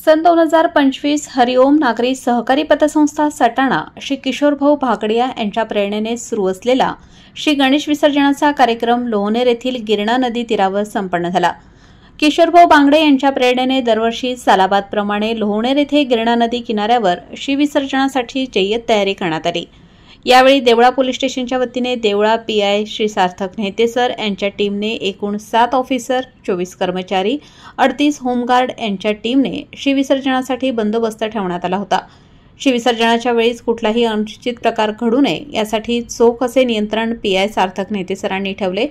सन 2025 हरिओम नागरी सहकारी पतसंस्था सटाणा श्री किशोरभाऊ भागडिया यांच्या प्रेरणेने सुरू असलेला श्री गणेश विसर्जनाचा कार्यक्रम लोहनेर येथील गिरणा नदी तीरावर संपन्न झाला। किशोरभाऊ बांगडे यांच्या प्रेरणेने दरवर्षी सालाबादप्रमाणे लोहनेर येथे गिरणा नदी किनाऱ्यावर श्री विसर्जनासाठी जय्यत तयारी करण्यात आली। यावेळी देवळा पोलीस स्टेशनच्या वतीने देवळा पीआय श्री सार्थक नेते सर यांच्या टीमने एकूण 7 ऑफिसर, 24 कर्मचारी, 38 होमगार्ड यांच्या टीमने श्री विसर्जनासाठी बंदोबस्त ठेवण्यात आला होता। श्री विसर्जनाच्या वेळीच कुठलाही अनुचित प्रकार घडू नये यासाठी चोख असे नियंत्रण पीआय सार्थक नेते सरांनी ठेवले।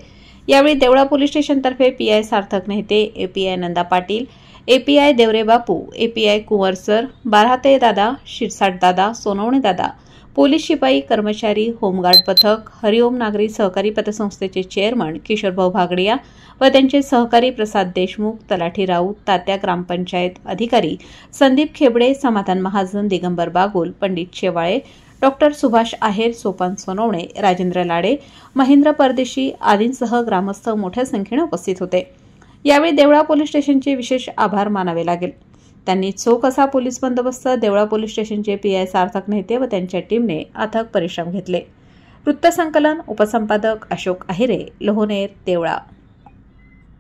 यावेळी देवळा पोलीस स्टेशनतर्फे पीआय सार्थक नेते, एपीआय नंदा पाटील, एपीआय देवरे बापू, एपीआय कुंवर सर, बाराते दादा, शिरसाट दादा, सोनवणे दादा, पोलीस शिपाई, कर्मचारी, होमगार्ड पथक, हरिओम नागरी सहकारी पतसंस्थेचे चेअरमन किशोरभाऊ भागडिया व त्यांचे सहकारी प्रसाद देशमुख, तलाठी राऊत, तात्या ग्रामपंचायत अधिकारी संदीप खेबडे, समाधान महाजन, दिगंबर बागुल, पंडित शेवाळे, डॉक्टर सुभाष आहेर, सोपान सोनवणे, राजेंद्र लाडे, महेंद्र परदेशी आदींसह ग्रामस्थ मोठ्या संख्येने उपस्थित होते। यावेळी देवळा पोलीस स्टेशनचे विशेष आभार मानावे लागेल। त्यांनी चोख असा पोलीस बंदोबस्त देवळा पोलीस स्टेशनचे पीआय सार्थक नेते व त्यांच्या टीमने अथक परिश्रम घेतले। वृत्तसंकलन उपसंपादक अशोक अहिरे, लोहनेर, देवळा।